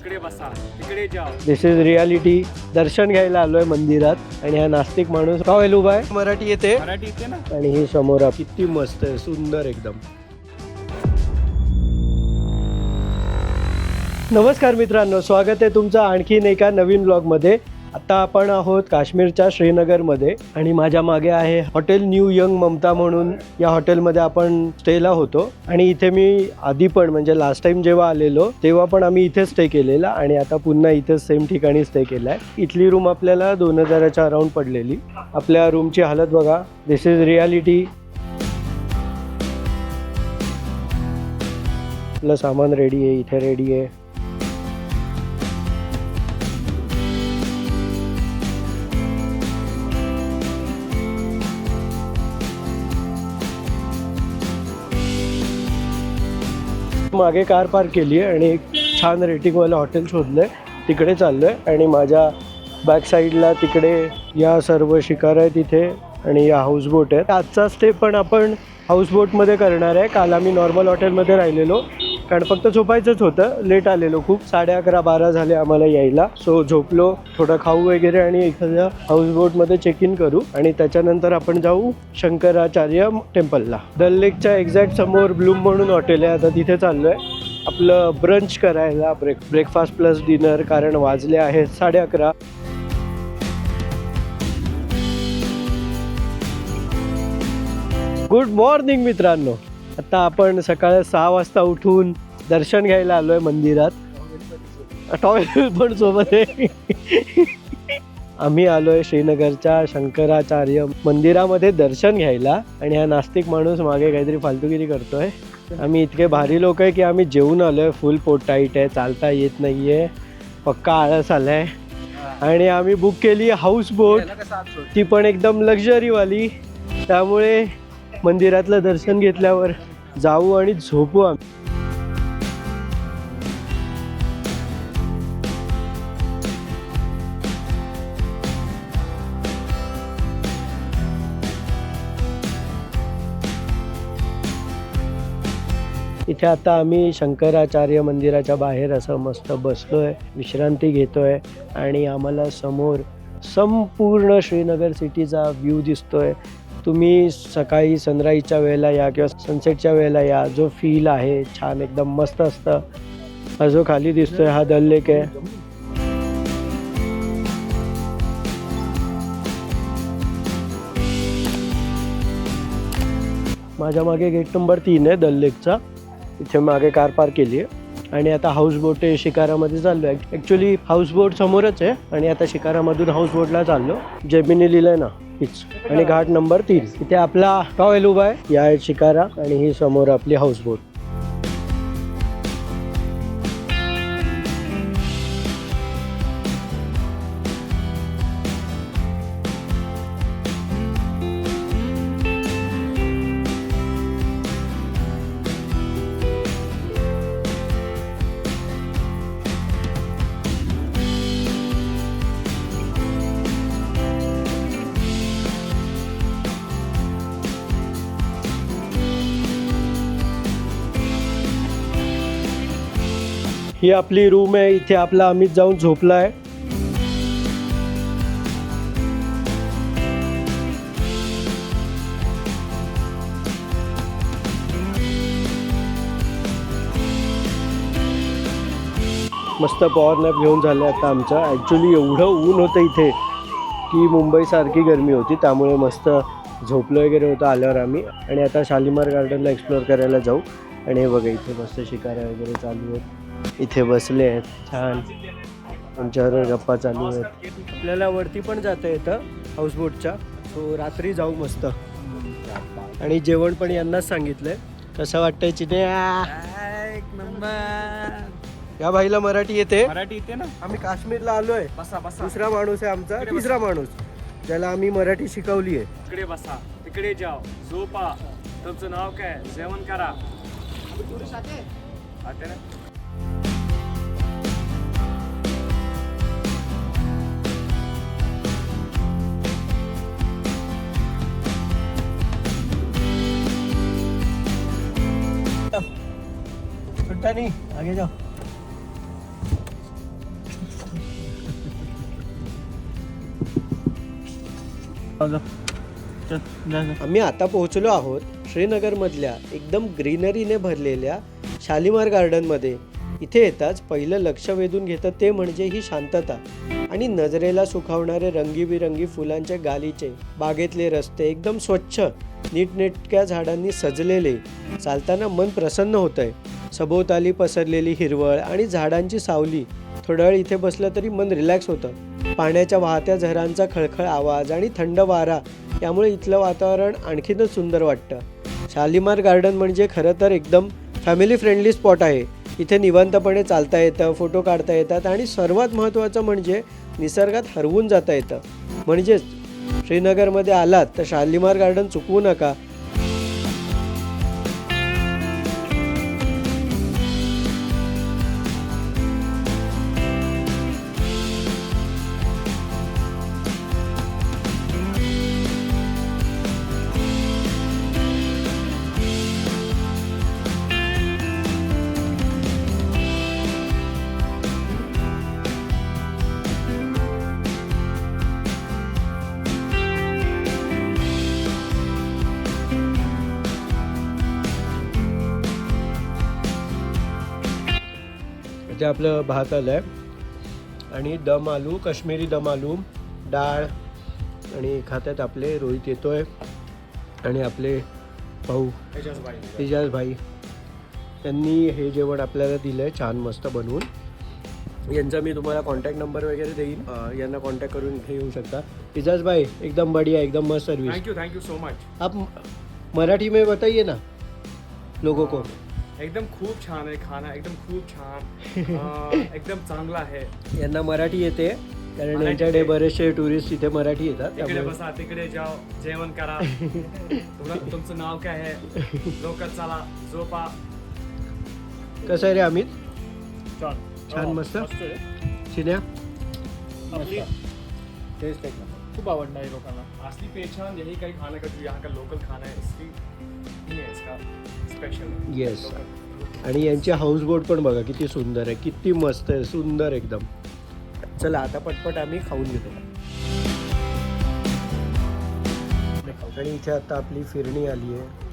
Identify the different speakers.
Speaker 1: इकडे बसा, इकडे जाओ.
Speaker 2: दिस इज रियालिटी. दर्शन घ्यायला आलोय मंदिरात आणि हा नास्तिक माणूस का उभा आहे. मराठी येते
Speaker 1: मराठी येते ना.
Speaker 2: आणि ही समोर किती मस्त आहे, सुंदर एकदम. नमस्कार मित्रांनो, स्वागत आहे तुमचं आणखीन एका नवीन ब्लॉगमध्ये. आता आपण आहोत काश्मीरच्या श्रीनगरमध्ये आणि माझ्या मागे आहे हॉटेल न्यू यंग ममता म्हणून. या हॉटेलमध्ये आपण स्टेला होतो आणि इथे मी आधी पण म्हणजे लास्ट टाइम जेव्हा आलेलो तेव्हा पण आम्ही इथे स्टे केलेला आणि आता पुन्हा इथेच सेम ठिकाणी स्टे केलाय. इथली रूम आपल्याला 2000च्या अराउंड पडलेली. आपल्या रूमची हालत बघा. दिस इज रियालिटी. आपलं सामान रेडी आहे, इथे रेडी आहे. मागे कार पार्क केली आहे आणि एक छान रेटिंगवालं हॉटेल शोधलं आहे, तिकडे चाललो आहे. आणि माझ्या बॅक साईडला तिकडे या सर्व शिकार आहे तिथे आणि या हाऊसबोट आहेत. आजचा स्टे पण आपण हाऊसबोटमध्ये करणार आहे. काल आम्ही नॉर्मल हॉटेलमध्ये राहिलेलो कारण फक्त झोपायचंच होतं. लेट आलेलो खूप, 11:30-12 झाले आम्हाला यायला. सो झोपलो, थोडं खाऊ वगैरे आणि एखाद्या हाऊसबोटमध्ये चेक इन करू आणि त्याच्यानंतर आपण जाऊ शंकराचार्य टेम्पलला. डल लेकच्या एक्झॅक्ट समोर ब्लूम म्हणून हॉटेल आहे. आता तिथे चाललो आहे आपलं ब्रंच करायला, ब्रेकफास्ट प्लस डिनर, कारण वाजले आहेत 11:30. गुड मॉर्निंग मित्रांनो. आता आपण सकाळी 6 वाजता उठून दर्शन घ्यायला आलोय मंदिरात. टॉयलेट पण सोबत आहे. आम्ही आलोय श्रीनगरच्या शंकराचार्य मंदिरामध्ये दर्शन घ्यायला आणि हा नास्तिक माणूस मागे काहीतरी फालतूगिरी करतोय. आम्ही इतके भारी लोक आहे की आम्ही जेवून आलोय. फुल पोट टाईट आहे, चालता येत नाहीये, पक्का आळस आलाय. आणि आम्ही बुक केली हाऊस बोट, ती पण एकदम लक्झरीवाली. त्यामुळे मंदिरातलं दर्शन घेतल्यावर जाऊ आणि झोपू आम्ही. इथे आता आम्ही शंकराचार्य मंदिराच्या बाहेर असं मस्त बसलोय, विश्रांती घेतोय आणि आम्हाला समोर संपूर्ण श्रीनगर सिटीचा व्ह्यू दिसतोय. तुम्ही सकाळी सनराईजच्या वेळेला या किंवा सनसेटच्या वेळेला या, जो फील आहे छान एकदम मस्त असतं. हा जो खाली दिसतोय हा डल लेक आहे. माझ्या मागे गेट नंबर 3 आहे डल लेकचा. इथे मागे कार पार्क केली आहे आणि आता हाऊसबोट शिकारामध्ये चाललो आहे. ॲक्च्युली हाऊसबोट समोरच आहे आणि आता शिकारामधून हाऊसबोटला चाललो. जेमिनी लिहिलंय ना हीच. आणि घाट नंबर 3 इथे आपला टॉयल उभा आहे. या आहे शिकारा आणि ही समोर आपली हाऊसबोट. ही आपली रूम आहे. इथे आपला अमित जाऊन झोपलाय. मस्त पॉवर नॅप घेऊन झालं आता आमचं. ॲक्च्युली एवढं ऊन होतं इथे की मुंबईसारखी गरमी होती, त्यामुळे मस्त झोपलं वगैरे होतं आल्यावर आम्ही. आणि आता शालिमार गार्डनला एक्सप्लोअर करायला जाऊ. आणि हे बघा इथे मस्त शिकाऱ्या वगैरे चालू आहेत. इथे बसले आहेत छान, आमच्यावर गप्पा चालू आहेत. आपल्याला वरती पण जाता येतं हाऊसबोटच्या. सो रात्री जाऊ मस्त. आणि जेवण पण यांनाच सांगितलंय. कसं वाटतंय चिने? या भाईला मराठी येते.
Speaker 1: मराठी येते ना.
Speaker 2: आम्ही काश्मीरला आलोय.
Speaker 1: बसा बसा.
Speaker 2: दुसरा माणूस आहे आमचा, तिसरा माणूस ज्याला आम्ही मराठी शिकवली आहे.
Speaker 1: इकडे बसा, इकडे जाओ, झोपा. तुमचं नाव काय? जेवण करा. आते ना.
Speaker 2: छुट्टा नहीं, आगे जाओ। आम्ही आता पोहोचलो आहोत श्रीनगरमधल्या एकदम ग्रीनरीने भरलेल्या शालिमार गार्डनमध्ये. इथे येताच पहिलं लक्ष वेधून घेतं ते म्हणजे ही शांतता आणि नजरेला सुखावणारे रंगीबिरंगी फुलांचे गालीचे. बागेतले रस्ते एकदम स्वच्छ, नीटनेटक्या झाडांनी सजलेले. चालताना मन प्रसन्न होतंय. सभोवताली पसरलेली हिरवळ आणि झाडांची सावली. थोडा वेळ इथे बसलं तरी मन रिलॅक्स होतं. पाण्याच्या वाहत्या झऱ्यांचा खळखळ आवाज आणि थंड वारा यामुळे इथलं वातावरण आणखीनच सुंदर वाटतं. शालिमार गार्डन म्हणजे खरं तर एकदम फॅमिली फ्रेंडली स्पॉट आहे. इथे निवांतपणे चालता येतं, फोटो काढता येतात आणि सर्वात महत्त्वाचं म्हणजे निसर्गात हरवून जाता येतं. म्हणजेच श्रीनगरमध्ये आलात तर शालिमार गार्डन चुकवू नका. इथे आपलं भात आलं आहे आणि दम आलू, काश्मीरी दम आलू, डाळ आणि खात्यात आपले रोहित येतोय आणि आपले भाऊ एजाज भाई त्यांनी हे जेवण आपल्याला दिलं आहे छान मस्त बनवून. यांचा मी तुम्हाला कॉन्टॅक्ट नंबर वगैरे देईन, यांना कॉन्टॅक्ट करून इथे येऊ शकता. एजाज भाई एकदम बढ़िया, एकदम मस्त service.
Speaker 1: Thank you so much.
Speaker 2: आप मराठी में बताइए ना लोगों को.
Speaker 1: एकदम खूप छान आहे खाना, एकदम खूप छान. एकदम चांगला आहे.
Speaker 2: यांना मराठी येते कारण
Speaker 1: मराठी
Speaker 2: यांच्याकडे
Speaker 1: येते.
Speaker 2: बरेचसे टुरिस्ट इथे मराठी येतात.
Speaker 1: तिकडे
Speaker 2: त्यामुळे
Speaker 1: बसा, तिकडे जाओ, जेवण करा. तुमचं नाव काय आहे? लवकर चला, झोपा.
Speaker 2: कसं आहे रे अमित?
Speaker 1: छान
Speaker 2: मस्त. शिन्या
Speaker 1: आपली
Speaker 3: टेस्ट एक नंबर, खूप आवडणार आहे लोकांना.
Speaker 1: असली पहचान यही कहीं खाने का, जो यहाँ का लोकल खाना है, इसकी ये है इसका स्पेशल.
Speaker 2: येस. आणि यांची हाऊस बोट पण बघा किती सुंदर आहे, किती मस्त आहे, सुंदर एकदम. चला आता पटपट आम्ही खाऊन घेतो. आणि इथे आता आपली फिरणी आली आहे.